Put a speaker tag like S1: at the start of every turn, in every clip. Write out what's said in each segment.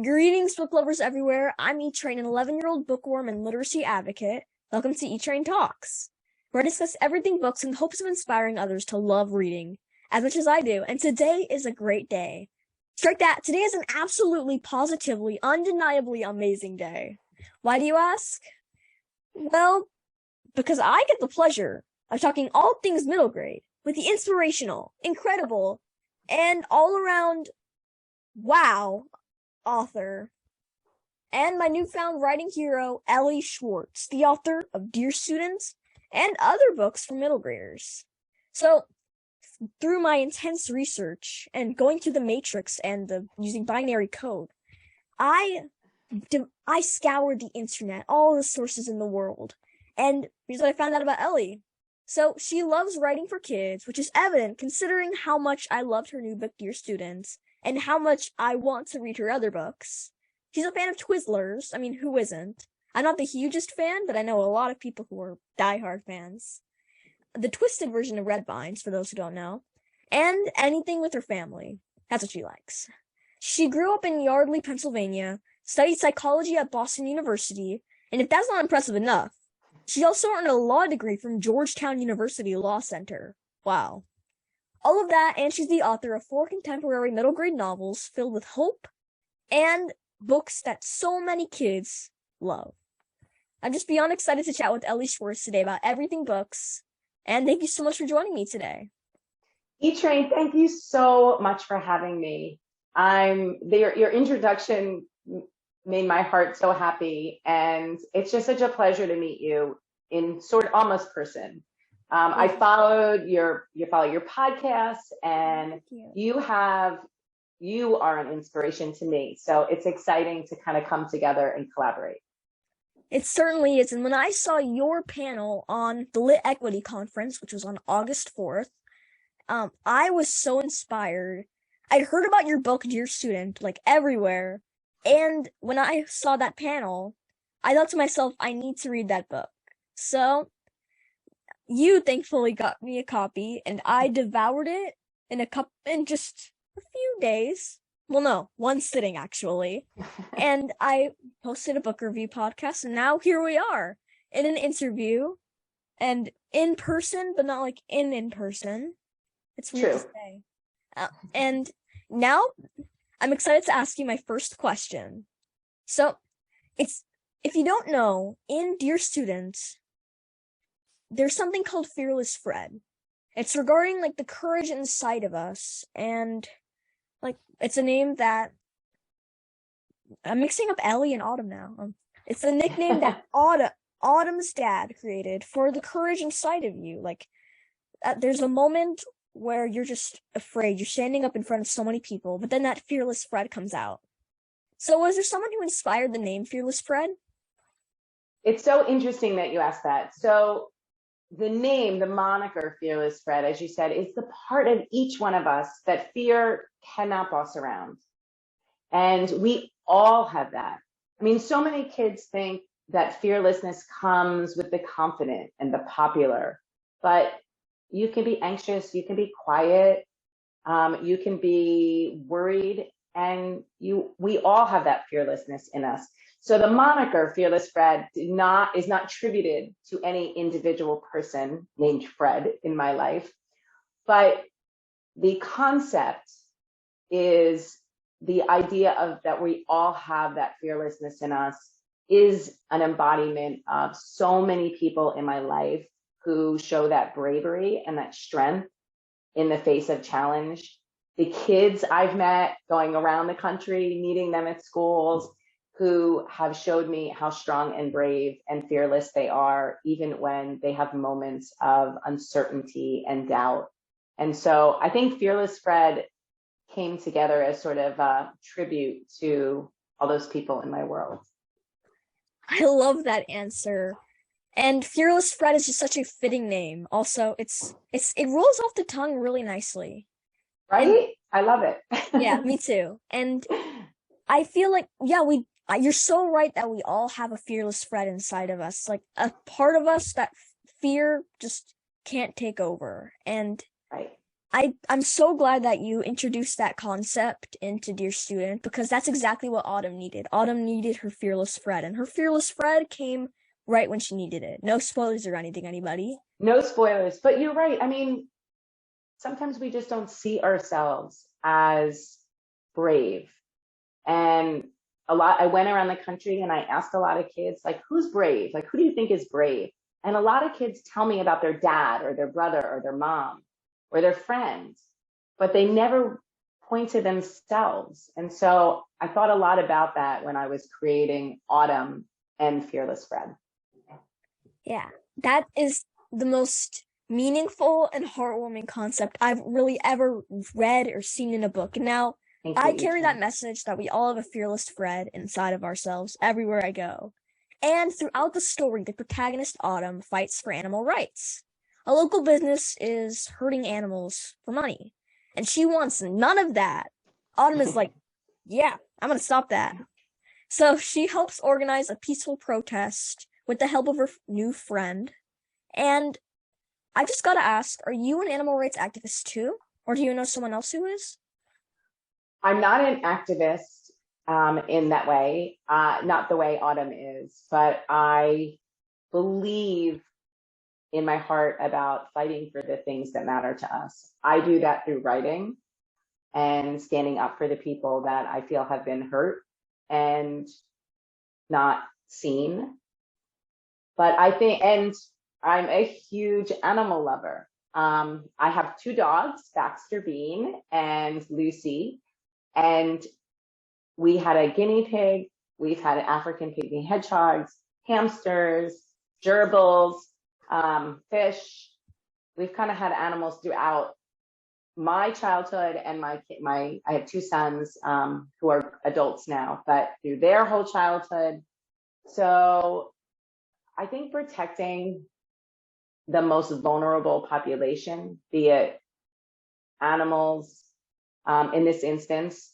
S1: Greetings, book lovers everywhere. I'm E-Train, an 11-year-old bookworm and literacy advocate. Welcome to E-Train Talks, where I discuss everything books in the hopes of inspiring others to love reading, as much as I do, and today is a great day. Strike that, today is an absolutely, positively, undeniably amazing day. Why do you ask? Well, because I get the pleasure of talking all things middle grade with the inspirational, incredible, and all-around wow author, and my newfound writing hero, Elly Swartz, the author of Dear Students and other books for middle graders. So, through my intense research and going through the matrix and using binary code, I scoured the internet, all the sources in the world, and here's what I found out about Elly. So, she loves writing for kids, which is evident considering how much I loved her new book, Dear Students, and how much I want to read her other books. She's a fan of Twizzlers. I mean, who isn't? I'm not the hugest fan, but I know a lot of people who are diehard fans. The twisted version of Red Vines, for those who don't know. And anything with her family. That's what she likes. She grew up in Yardley, Pennsylvania, studied psychology at Boston University, and if that's not impressive enough, she also earned a law degree from Georgetown University Law Center. Wow. All of that, and she's the author of 4 contemporary middle grade novels filled with hope and books that so many kids love. I'm just beyond excited to chat with Elly Swartz today about everything books, and thank you so much for joining me today.
S2: E-Train, thank you so much for having me. Your introduction made my heart so happy, and it's just such a pleasure to meet you in sort of almost person. I followed your podcast, and you are an inspiration to me. So it's exciting to kind of come together and collaborate.
S1: It certainly is. And when I saw your panel on the Lit Equity Conference, which was on August 4th, I was so inspired. I'd heard about your book, Dear Student, like everywhere. And when I saw that panel, I thought to myself, I need to read that book. So you thankfully got me a copy, and I devoured it in just a few days. Well, no, one sitting actually. And I posted a book review podcast, and now here we are in an interview, and in person, but not like in person. It's weird to say. And now I'm excited to ask you my first question. So, if you don't know, in Dear Students, there's something called Fearless Fred. It's regarding, like, the courage inside of us, and, like, it's a name that... I'm mixing up Elly and Autumn now. It's a nickname that Autumn's dad created for the courage inside of you. Like, there's a moment where you're just afraid. You're standing up in front of so many people, but then that Fearless Fred comes out. So was there someone who inspired the name Fearless Fred?
S2: It's so interesting that you asked that. So the name, the moniker Fearless Fred, as you said, is the part of each one of us that fear cannot boss around. And we all have that. I mean, so many kids think that fearlessness comes with the confident and the popular, but you can be anxious, you can be quiet, you can be worried, and we all have that fearlessness in us. So the moniker Fearless Fred is not attributed to any individual person named Fred in my life, but the concept is the idea of that we all have that fearlessness in us is an embodiment of so many people in my life who show that bravery and that strength in the face of challenge. The kids I've met going around the country, meeting them at schools, who have showed me how strong and brave and fearless they are, even when they have moments of uncertainty and doubt. And so I think Fearless Fred came together as sort of a tribute to all those people in my world.
S1: I love that answer. And Fearless Fred is just such a fitting name. Also, it rolls off the tongue really nicely.
S2: Right? And I love it.
S1: Yeah, me too. And I feel like, you're so right that we all have a Fearless Fred inside of us. Like, a part of us that fear just can't take over. And
S2: right.
S1: I'm so glad that you introduced that concept into Dear Student because that's exactly what Autumn needed. Autumn needed her fearless Fred, and her fearless Fred came right when she needed it. No spoilers or anything, anybody.
S2: No spoilers, but you're right. I mean, sometimes we just don't see ourselves as brave. And I went around the country and I asked a lot of kids, like, who's brave? Like, who do you think is brave? And a lot of kids tell me about their dad or their brother or their mom or their friends, but they never point to themselves. And so I thought a lot about that when I was creating Autumn and Fearless Fred.
S1: Yeah, that is the most meaningful and heartwarming concept I've really ever read or seen in a book. And now I carry that message that we all have a fearless Fred inside of ourselves everywhere I go. And throughout the story, the protagonist Autumn fights for animal rights. A local business is hurting animals for money, and she wants none of that. Autumn is like, yeah, I'm gonna stop that. So she helps organize a peaceful protest with the help of her new friend. And I just gotta ask, are you an animal rights activist too? Or do you know someone else who is?
S2: I'm not an activist in that way, not the way Autumn is, but I believe in my heart about fighting for the things that matter to us. I do that through writing and standing up for the people that I feel have been hurt and not seen. But I think, and I'm a huge animal lover. I have two dogs, Baxter Bean and Lucy, and we had a guinea pig. We've had African pygmy hedgehogs, hamsters, gerbils, fish. We've kind of had animals throughout my childhood, and I have two sons who are adults now, but through their whole childhood. So I think protecting the most vulnerable population, be it animals, in this instance,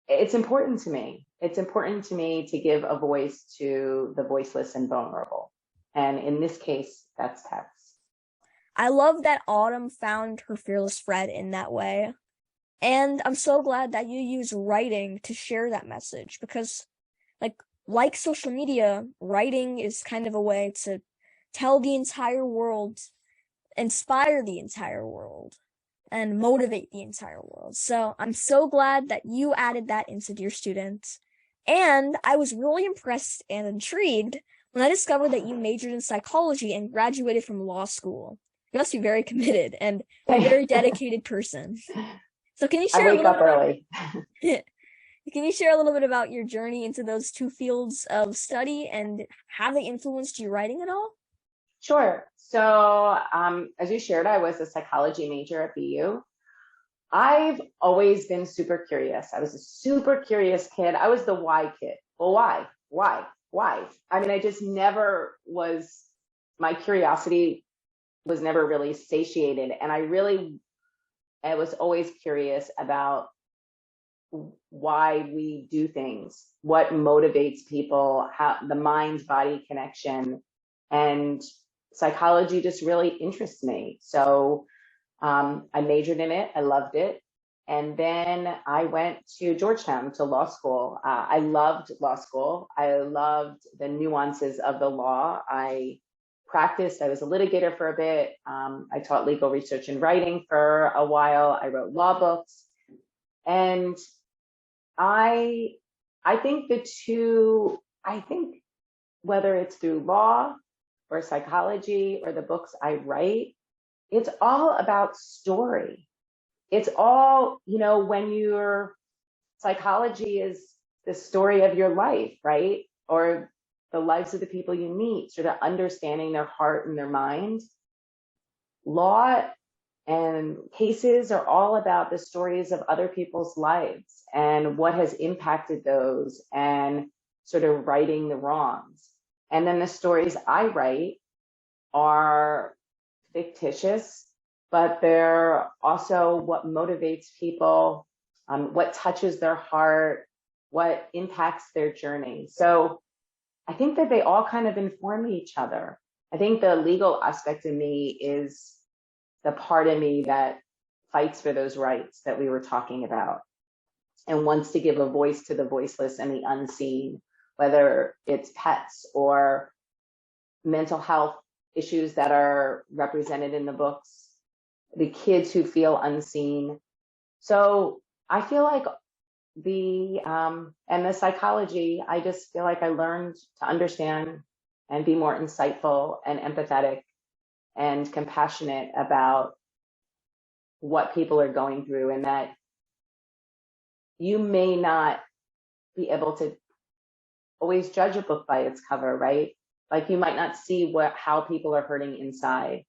S2: it's important to me. It's important to me to give a voice to the voiceless and vulnerable. And in this case, that's pets.
S1: I love that Autumn found her fearless Fred in that way. And I'm so glad that you use writing to share that message because, like social media, writing is kind of a way to tell the entire world, inspire the entire world, and motivate the entire world. So I'm so glad that you added that into Dear Student. And I was really impressed and intrigued when I discovered that you majored in psychology and graduated from law school. You must be very committed and a very dedicated person. So can you share
S2: I wake up early.
S1: Can you share a little bit about your journey into those two fields of study and how they influenced your writing at all?
S2: Sure. So as you shared, I was a psychology major at BU. I've always been super curious. I was a super curious kid. I was the why kid. Well, why? Why? I mean, I just never was, my curiosity was never really satiated. And I was always curious about why we do things, what motivates people, how the mind-body connection, and psychology just really interests me. So I majored in it. I loved it. And then I went to Georgetown to law school. I loved law school. I loved the nuances of the law. I practiced. I was a litigator for a bit. I taught legal research and writing for a while. I wrote law books. And I think whether it's through law or psychology or the books I write, it's all about story. It's all, when psychology is the story of your life, right? Or the lives of the people you meet, sort of understanding their heart and their mind. Law and cases are all about the stories of other people's lives and what has impacted those and sort of righting the wrongs. And then the stories I write are fictitious, but they're also what motivates people, what touches their heart, what impacts their journey. So I think that they all kind of inform each other. I think the legal aspect of me is the part of me that fights for those rights that we were talking about and wants to give a voice to the voiceless and the unseen, whether it's pets or mental health issues that are represented in the books, the kids who feel unseen. So I feel like and the psychology, I just feel like I learned to understand and be more insightful and empathetic and compassionate about what people are going through, and that you may not be able to always judge a book by its cover, right? Like you might not see how people are hurting inside.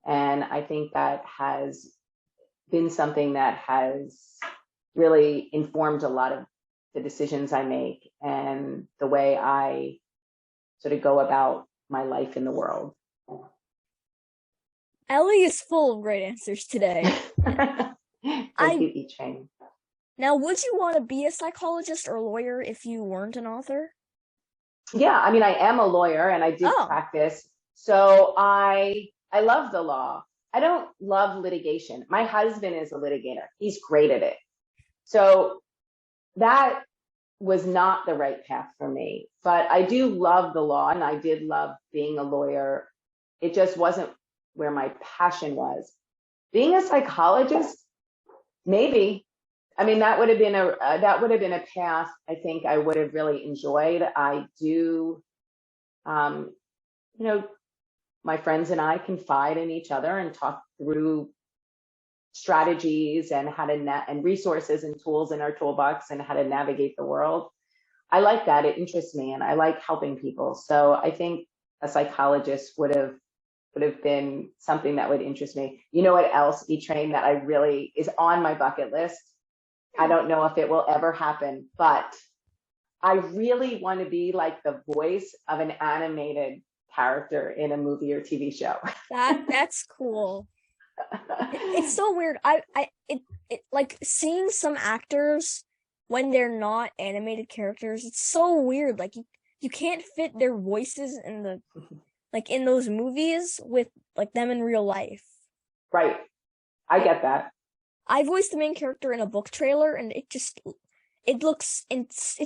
S2: And I think that has been something that has really informed a lot of the decisions I make and the way I sort of go about my life in the world.
S1: Elly is full of great answers today.
S2: Thank you, E-Train.
S1: Now, would you want to be a psychologist or lawyer if you weren't an author?
S2: Yeah, I mean, I am a lawyer and I did practice. So I love the law. I don't love litigation. My husband is a litigator. He's great at it. So that was not the right path for me. But I do love the law and I did love being a lawyer. It just wasn't where my passion was. Being a psychologist, maybe. I mean, that would have been a path I think I would have really enjoyed. I do, my friends and I confide in each other and talk through strategies and how to and resources and tools in our toolbox and how to navigate the world. I like that. It interests me, and I like helping people. So I think a psychologist would have been something that would interest me. You know what else, E-Train, that I really is on my bucket list? I don't know if it will ever happen, but I really want to be like the voice of an animated character in a movie or TV show.
S1: That's cool. It's so weird. It like seeing some actors when they're not animated characters, it's so weird. Like you can't fit their voices in the in those movies with like them in real life.
S2: Right. I get that.
S1: I voiced the main character in a book trailer, and it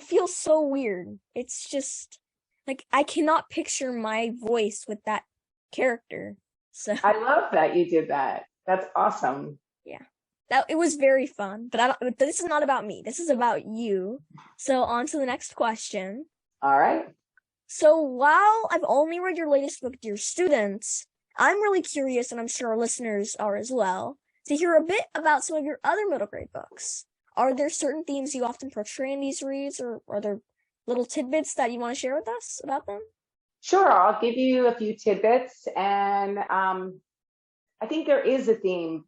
S1: feels so weird. It's just like I cannot picture my voice with that character. So
S2: I love that you did that. That's awesome.
S1: Yeah, it was very fun. But this is not about me. This is about you. So on to the next question.
S2: All right.
S1: So while I've only read your latest book, Dear Students, I'm really curious, and I'm sure our listeners are as well, to hear a bit about some of your other middle grade books. Are there certain themes you often portray in these reads, or are there little tidbits that you want to share with us about them?
S2: Sure, I'll give you a few tidbits, and I think there is a theme,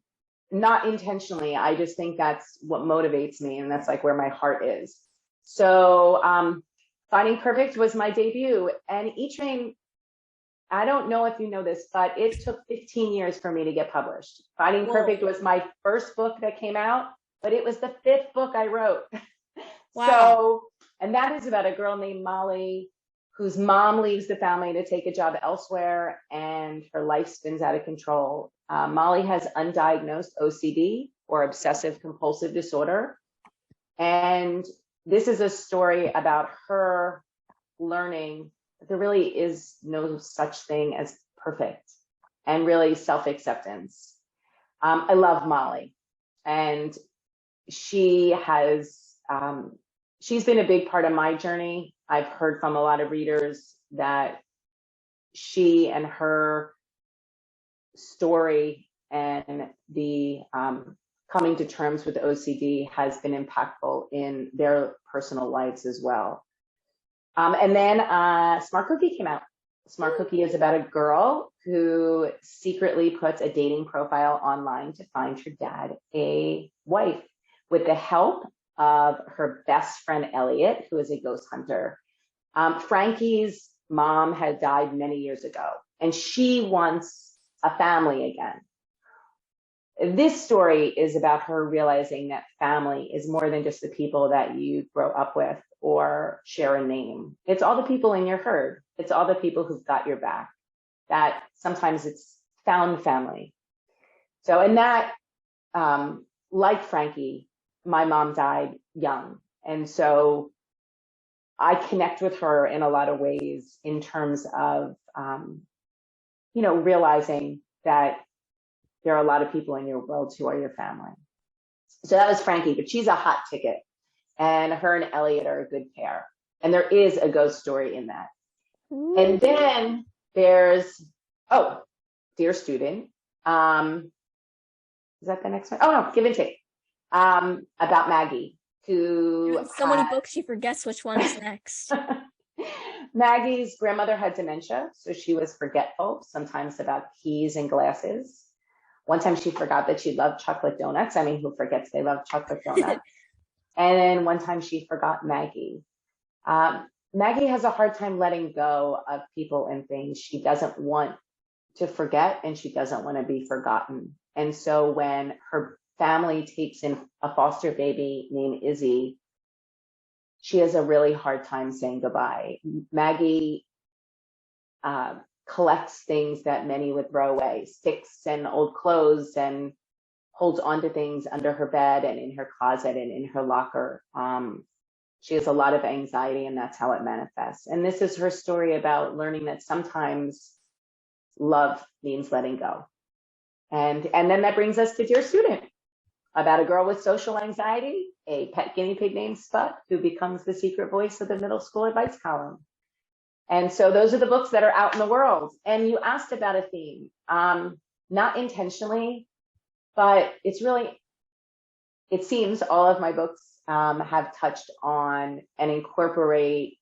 S2: not intentionally. I just think that's what motivates me, and that's like where my heart is. So Finding Perfect was my debut, and E-Train, I don't know if you know this, but it took 15 years for me to get published. Finding Perfect was my first book that came out, but it was the 5th book I wrote.
S1: Wow.
S2: So, and that is about a girl named Molly whose mom leaves the family to take a job elsewhere, and her life spins out of control. Molly has undiagnosed OCD, or obsessive compulsive disorder. And this is a story about her learning that there really is no such thing as perfect, and really self-acceptance. I love Molly, and she has, she's been a big part of my journey. I've heard from a lot of readers that she and her story and the coming to terms with OCD has been impactful in their personal lives as well. And then Smart Cookie came out. Smart Cookie is about a girl who secretly puts a dating profile online to find her dad a wife with the help of her best friend, Elliot, who is a ghost hunter. Frankie's mom had died many years ago, and she wants a family again. This story is about her realizing that family is more than just the people that you grow up with or share a name. It's all the people in your herd. It's all the people who've got your back. That sometimes it's found family. So, and that like Frankie, my mom died young. And so I connect with her in a lot of ways in terms of, realizing that there are a lot of people in your world who are your family. So that was Frankie, but she's a hot ticket. And her and Elliot are a good pair. And there is a ghost story in that. And then there's, Dear Student. Is that the next one? Oh, no, Give and Take. About Maggie, who
S1: so many books she forgets which one is next.
S2: Maggie's grandmother had dementia, so she was forgetful, sometimes about keys and glasses. One time she forgot that she loved chocolate donuts. I mean, who forgets they love chocolate donuts? And then one time she forgot Maggie. Maggie has a hard time letting go of people and things. She doesn't want to forget, and she doesn't want to be forgotten. And so when her family takes in a foster baby named Izzy, she has a really hard time saying goodbye. Maggie collects things that many would throw away, sticks and old clothes, and holds onto things under her bed and in her closet and in her locker. She has a lot of anxiety, and that's how it manifests. And this is her story about learning that sometimes love means letting go. And then that brings us to Dear Student, about a girl with social anxiety, a pet guinea pig named Spud, who becomes the secret voice of the middle school advice column. And so those are the books that are out in the world. And you asked about a theme, not intentionally, but it seems all of my books have touched on and incorporate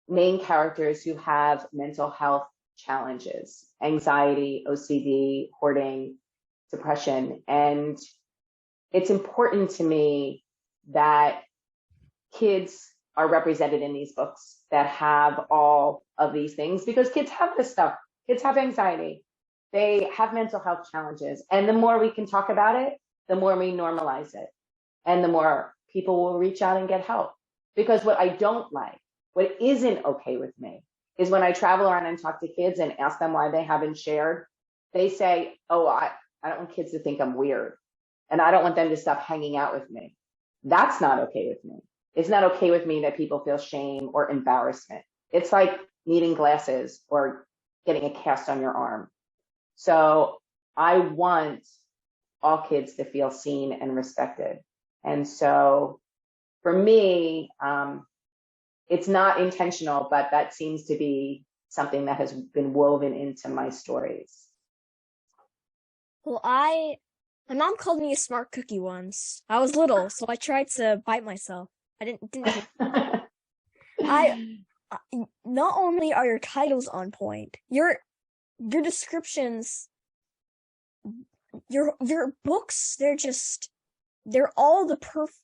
S2: main characters who have mental health challenges, anxiety, OCD, hoarding, depression. And it's important to me that kids are represented in these books that have all of these things, because kids have this stuff. Kids have anxiety. They have mental health challenges. And the more we can talk about it, the more we normalize it. And the more people will reach out and get help. Because what I don't like, what isn't okay with me, is when I travel around and talk to kids and ask them why they haven't shared, they say, oh, I don't want kids to think I'm weird. And I don't want them to stop hanging out with me. That's not okay with me. It's not okay with me that people feel shame or embarrassment. It's like needing glasses or getting a cast on your arm. So I want all kids to feel seen and respected. And so for me, it's not intentional, but that seems to be something that has been woven into my stories.
S1: Well, my mom called me a smart cookie once. I was little, so I tried to bite myself. I didn't. Not only are your titles on point, your descriptions, your books, they're all the perfect.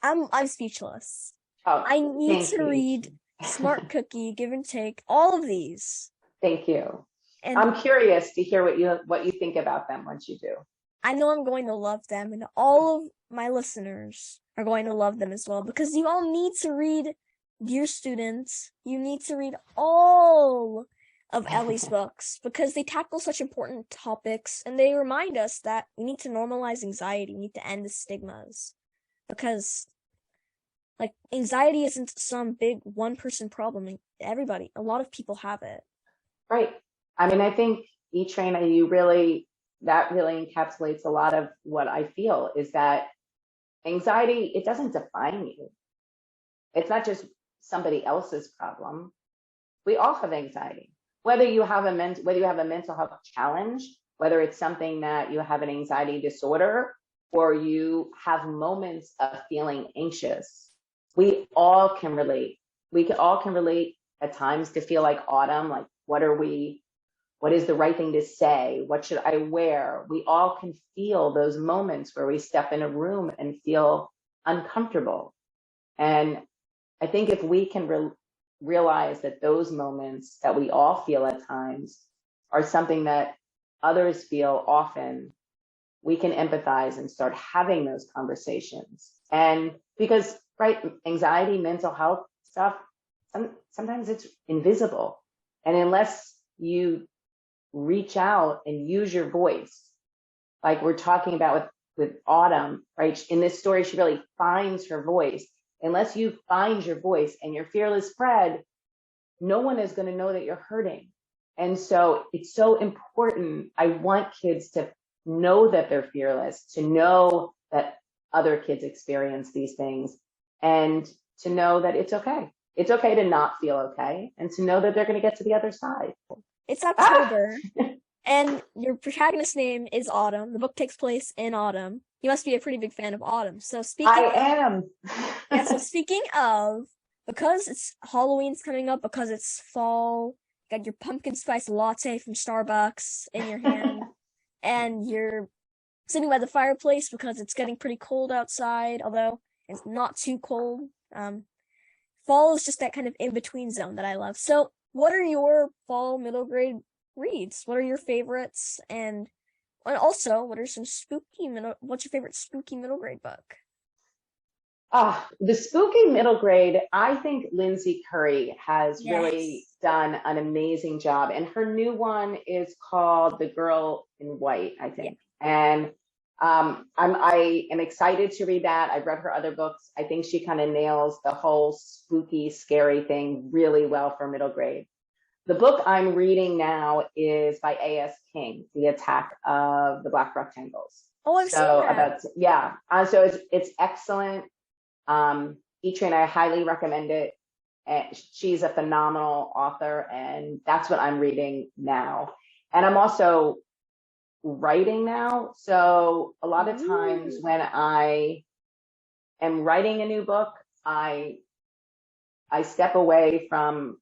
S1: I'm speechless.
S2: Oh,
S1: I need to read Smart Cookie, Give and Take, all of these.
S2: Thank you.
S1: And
S2: I'm curious to hear what you think about them once you do.
S1: I know I'm going to love them, and all of my listeners are going to love them as well, because you all need to read Dear Students. You need to read all of Elly's books, because they tackle such important topics, and they remind us that we need to normalize anxiety. We need to end the stigmas, because anxiety isn't some big one-person problem. Everybody, a lot of people have it.
S2: Right. I mean, I think E-Train, that really encapsulates a lot of what I feel, is that anxiety, it doesn't define you. It's not just somebody else's problem. We all have anxiety. Whether you have a mental health challenge, whether it's something that you have an anxiety disorder, or you have moments of feeling anxious, we all can relate. We all can relate at times to feel like autumn, like what is the right thing to say? What should I wear? We all can feel those moments where we step in a room and feel uncomfortable. And I think if we can realize that those moments that we all feel at times are something that others feel often, we can empathize and start having those conversations. And because, right, anxiety, mental health stuff, sometimes it's invisible. And unless you reach out and use your voice, like we're talking about with Autumn, right? In this story, she really finds her voice. Unless you find your voice and you're fearless Fred, no one is going to know that you're hurting. And so it's so important. I want kids to know that they're fearless, to know that other kids experience these things, and to know that it's okay. It's okay to not feel okay, and to know that they're going to get to the other side.
S1: It's October, and your protagonist's name is Autumn. The book takes place in autumn. You must be a pretty big fan of autumn. So
S2: I am.
S1: Yeah, so speaking of, because it's Halloween's coming up, because it's fall, you got your pumpkin spice latte from Starbucks in your hand, and you're sitting by the fireplace because it's getting pretty cold outside, although it's not too cold. Fall is just that kind of in-between zone that I love. So what are your fall middle grade reads? What are your favorites? And also, what are some what's your favorite spooky middle grade book?
S2: The spooky middle grade, I think Lindsay Curry has
S1: Yes.
S2: really done an amazing job. And her new one is called The Girl in White, I think. Yeah. And I am excited to read that. I've read her other books. I think she kind of nails the whole spooky, scary thing really well for middle grade. The book I'm reading now is by A.S. King, The Attack of the Black Rectangles.
S1: Oh, I've seen that.
S2: So it's excellent. E-Train, I highly recommend it. She's a phenomenal author, and that's what I'm reading now. And I'm also writing now. So a lot of times when I am writing a new book, I step away from,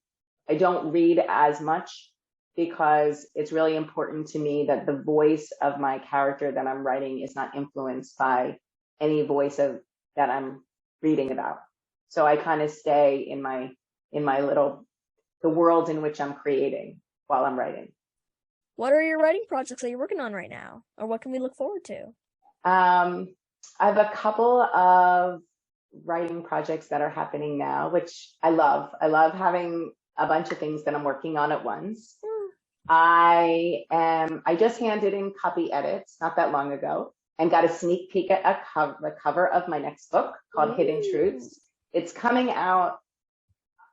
S2: I don't read as much, because it's really important to me that the voice of my character that I'm writing is not influenced by any voice that I'm reading about. So I kind of stay in my the world in which I'm creating while I'm writing.
S1: What are your writing projects that you're working on right now? Or what can we look forward to?
S2: I have a couple of writing projects that are happening now, which I love. I love having a bunch of things that I'm working on at once. I just handed in copy edits not that long ago, and got a sneak peek at the cover of my next book called Hidden Truths. It's coming out,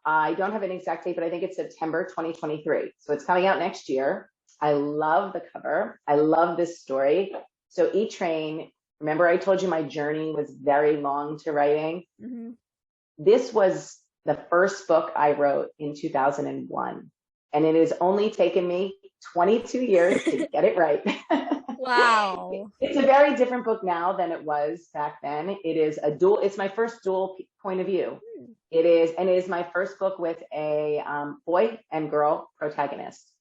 S2: I don't have an exact date, but I think it's September 2023. So it's coming out next year. I love the cover. I love this story. So E-Train, remember I told you my journey was very long to writing? Mm-hmm. This was the first book I wrote in 2001. And it has only taken me 22 years to get it right.
S1: Wow.
S2: It's a very different book now than it was back then. It's my first dual point of view. It is my first book with a boy and girl protagonist.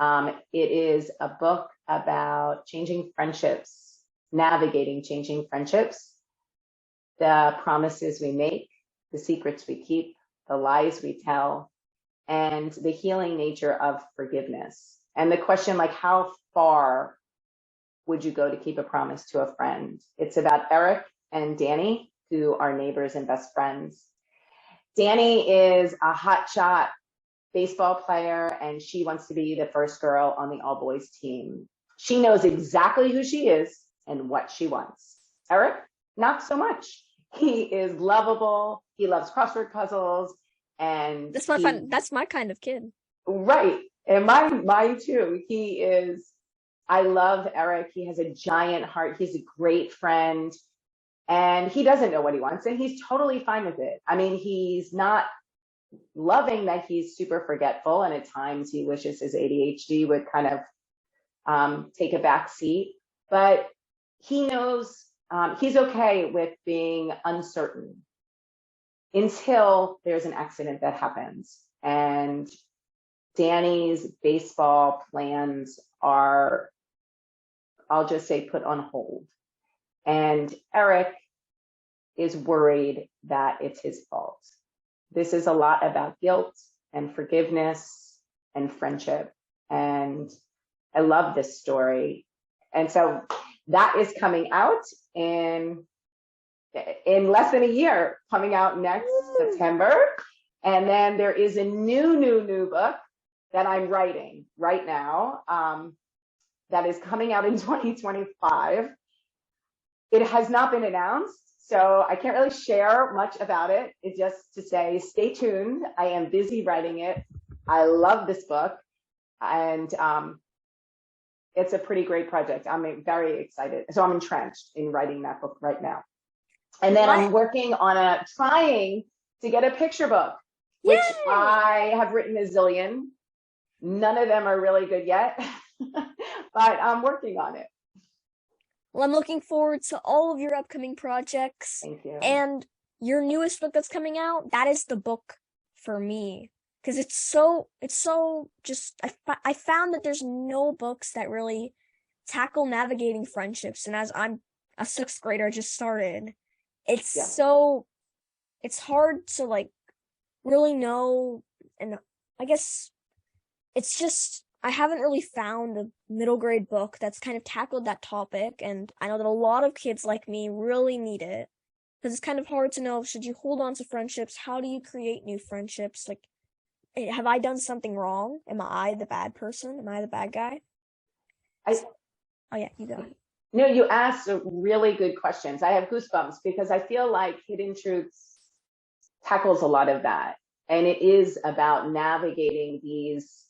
S2: It is a book about changing friendships, navigating changing friendships, the promises we make, the secrets we keep, the lies we tell, and the healing nature of forgiveness. And the question, like, how far would you go to keep a promise to a friend? It's about Eric and Danny, who are neighbors and best friends. Danny is a hotshot baseball player, and she wants to be the first girl on the all-boys team. She knows exactly who she is and what she wants. Eric, not so much. He is lovable. He loves crossword puzzles. And
S1: that's my kind of kid.
S2: Right. And mine too. I love Eric. He has a giant heart. He's a great friend, and he doesn't know what he wants, and he's totally fine with it. I mean, he's not loving that he's super forgetful, and at times he wishes his ADHD would kind of take a back seat, but he knows he's okay with being uncertain until there's an accident that happens. And Danny's baseball plans are, I'll just say, put on hold. And Eric is worried that it's his fault. This is a lot about guilt and forgiveness and friendship. And I love this story. And so that is coming out in less than a year, coming out next September. And then there is a new book that I'm writing right now. that is coming out in 2025. It has not been announced, so I can't really share much about it. It's just to say, stay tuned. I am busy writing it. I love this book, and it's a pretty great project. I'm very excited. So I'm entrenched in writing that book right now. And then I'm working on trying to get a picture book, which I have written a zillion. None of them are really good yet, but I'm working on it.
S1: Well, I'm looking forward to all of your upcoming projects.
S2: Thank you.
S1: And your newest book that's coming out, that is the book for me. Because it's so just, I found that there's no books that really tackle navigating friendships. And as I'm a 6th grader, I just started, it's hard to like really know. And I guess it's just, I haven't really found a middle grade book that's kind of tackled that topic. And I know that a lot of kids like me really need it. Because it's kind of hard to know, should you hold on to friendships? How do you create new friendships? Like, have I done something wrong? Am I the bad person? Am I the bad guy? Oh yeah, you go.
S2: No, you asked really good questions. I have goosebumps because I feel like Hidden Truths tackles a lot of that. And it is about navigating these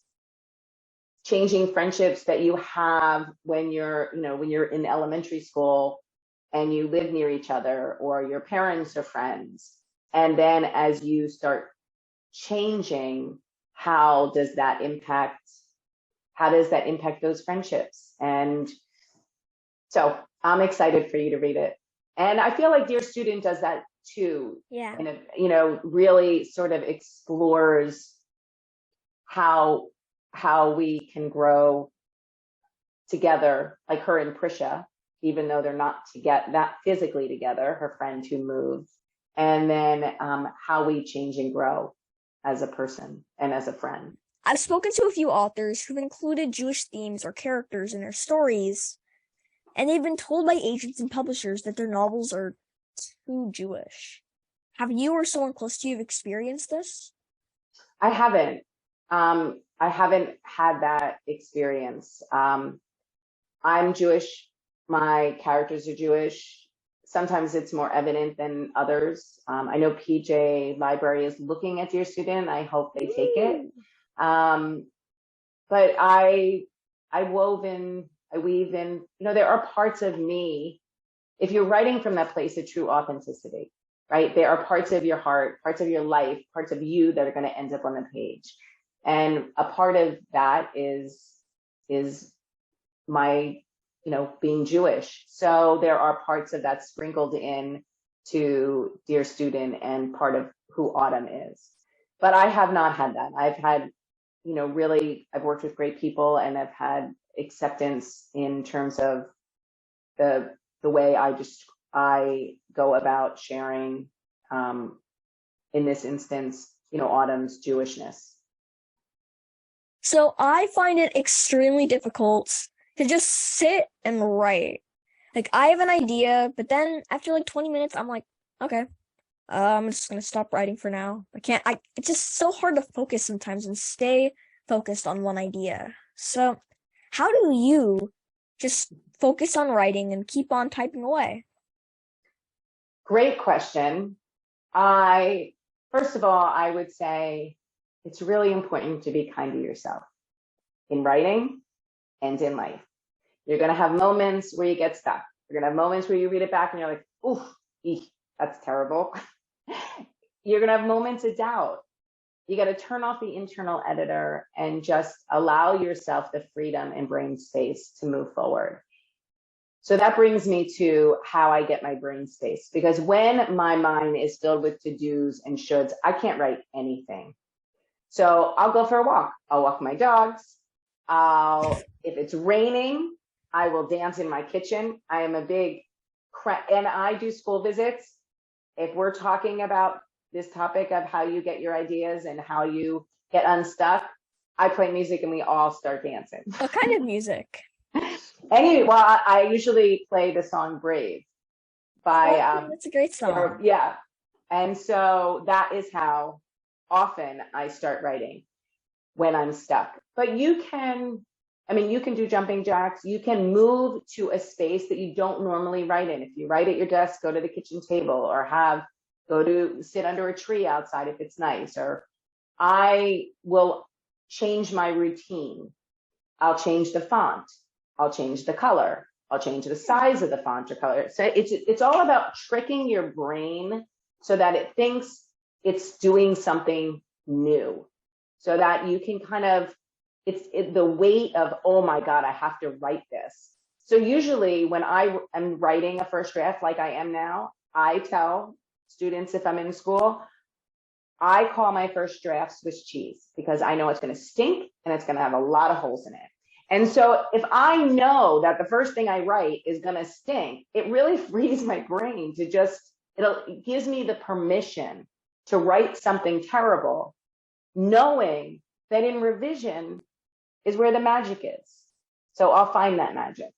S2: changing friendships that you have when you're in elementary school and you live near each other, or your parents are friends. And then as you start changing, how does that impact those friendships? And so I'm excited for you to read it. And I feel like Dear Student does that too.
S1: Yeah.
S2: And it, really sort of explores how we can grow together, like her and Prisha, even though they're not physically together, her friend who moved, and then how we change and grow as a person and as a friend.
S1: I've spoken to a few authors who've included Jewish themes or characters in their stories, and they've been told by agents and publishers that their novels are too Jewish. Have you or someone close to you experienced this?
S2: I haven't. I haven't had that experience. I'm Jewish. My characters are Jewish. Sometimes it's more evident than others. I know PJ Library is looking at Dear Student. I hope they take it. But I weave in, there are parts of me, if you're writing from that place of true authenticity, right? There are parts of your heart, parts of your life, parts of you that are going to end up on the page. And a part of that is my, being Jewish. So there are parts of that sprinkled in to Dear Student and part of who Autumn is. But I have not had that. I've had, I've worked with great people, and I've had acceptance in terms of the way I go about sharing, in this instance, Autumn's Jewishness.
S1: So I find it extremely difficult to just sit and write. Like, I have an idea, but then after like 20 minutes, I'm like, okay, I'm just gonna stop writing for now. It's just so hard to focus sometimes and stay focused on one idea. So how do you just focus on writing and keep on typing away?
S2: Great question. First of all, I would say it's really important to be kind to yourself in writing and in life. You're going to have moments where you get stuck. You're going to have moments where you read it back and you're like, oof, eek, that's terrible. You're going to have moments of doubt. You got to turn off the internal editor and just allow yourself the freedom and brain space to move forward. So that brings me to how I get my brain space, because when my mind is filled with to-dos and shoulds, I can't write anything. So I'll go for a walk. I'll walk my dogs. If it's raining, I will dance in my kitchen. I am a big and I do school visits. If we're talking about this topic of how you get your ideas and how you get unstuck, I play music and we all start dancing.
S1: What kind of music?
S2: Anyway, well, I usually play the song Brave by
S1: that's a great song.
S2: Yeah. And so that is how often I start writing, when I'm stuck. But you can I mean, you can do jumping jacks. You can move to a space that you don't normally write in. If you write at your desk, go to the kitchen table, or go to sit under a tree outside if it's nice. Or I will change my routine. I'll change the font. I'll change the color. I'll change the size of the font or color. So it's all about tricking your brain so that it thinks it's doing something new, so that you can kind of, the weight of, oh my God, I have to write this. So usually when I am writing a first draft like I am now, I tell students, if I'm in school, I call my first draft Swiss cheese, because I know it's going to stink and it's going to have a lot of holes in it. And so if I know that the first thing I write is going to stink, it really frees my brain to it gives me the permission to write something terrible, knowing that in revision is where the magic is. So I'll find that magic.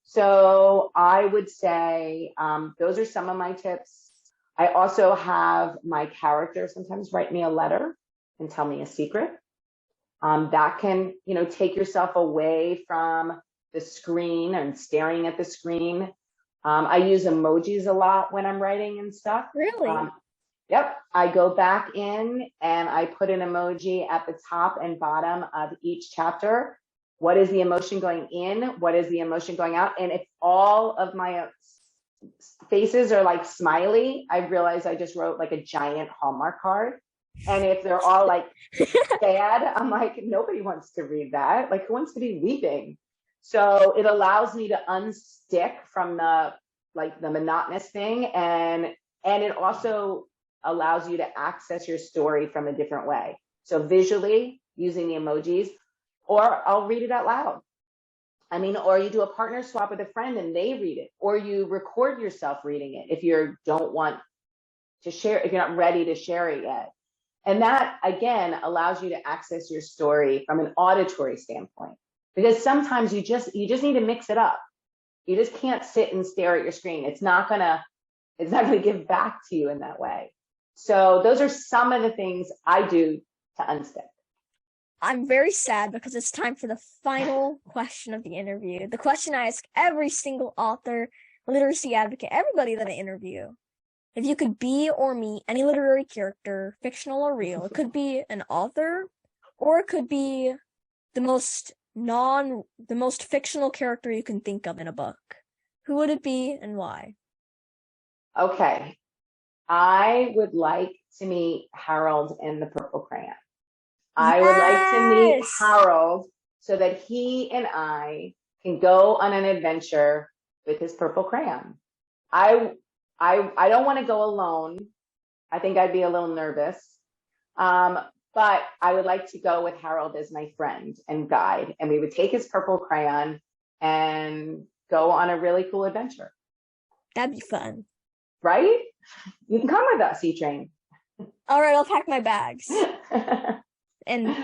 S2: So I would say those are some of my tips. I also have my character sometimes write me a letter and tell me a secret. That can, take yourself away from the screen and staring at the screen. I use emojis a lot when I'm writing and stuff.
S1: Really?
S2: Yep. I go back in and I put an emoji at the top and bottom of each chapter. What is the emotion going in? What is the emotion going out? And if all of my faces are like smiley, I realize I just wrote like a giant Hallmark card. And if they're all like sad, I'm like, nobody wants to read that. Like, who wants to be weeping? So it allows me to unstick from the monotonous thing. And it also allows you to access your story from a different way. So visually, using the emojis, or I'll read it out loud. I mean, or you do a partner swap with a friend and they read it, or you record yourself reading it if you don't want to share, if you're not ready to share it yet. And that, again, allows you to access your story from an auditory standpoint, because sometimes you just need to mix it up. You just can't sit and stare at your screen. It's not gonna give back to you in that way. So those are some of the things I do to unstick.
S1: I'm very sad because it's time for the final question of the interview. The question I ask every single author, literacy advocate, everybody that I interview. If you could be or meet any literary character, fictional or real, it could be an author, or it could be the most fictional character you can think of in a book. Who would it be and why?
S2: Okay. I would like to meet Harold in the Purple Crayon. I would like to meet Harold so that he and I can go on an adventure with his purple crayon. I don't want to go alone. I think I'd be a little nervous. But I would like to go with Harold as my friend and guide. And we would take his purple crayon and go on a really cool adventure.
S1: That'd be fun.
S2: Right? You can come with us, E-Train.
S1: All right, I'll pack my bags. And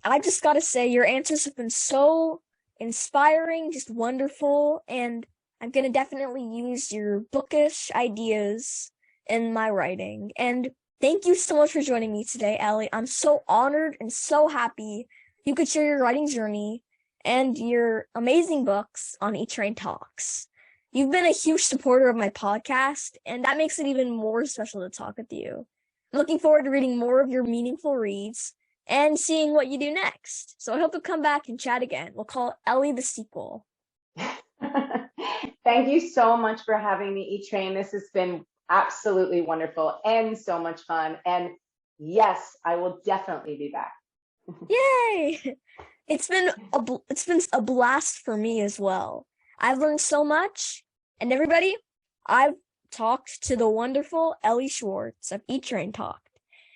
S1: I just gotta say, your answers have been so inspiring, just wonderful, and I'm gonna definitely use your bookish ideas in my writing. And thank you so much for joining me today, Elly. I'm so honored and so happy you could share your writing journey and your amazing books on E-Train Talks. You've been a huge supporter of my podcast, and that makes it even more special to talk with you. I'm looking forward to reading more of your meaningful reads and seeing what you do next. So I hope you'll come back and chat again. We'll call it Elly the Sequel.
S2: Thank you so much for having me, E-Train. This has been absolutely wonderful and so much fun. And yes, I will definitely be back.
S1: Yay! It's been a blast for me as well. I've learned so much, and everybody, I've talked to the wonderful Elly Swartz of E-Train Talk.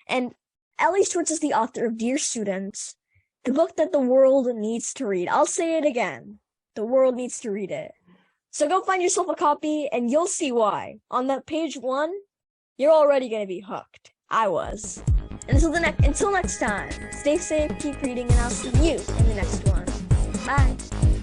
S1: And Elly Swartz is the author of Dear Students, the book that the world needs to read. I'll say it again. The world needs to read it. So go find yourself a copy, and you'll see why. On that page 1, you're already going to be hooked. I was. And until next time, stay safe, keep reading, and I'll see you in the next one. Bye.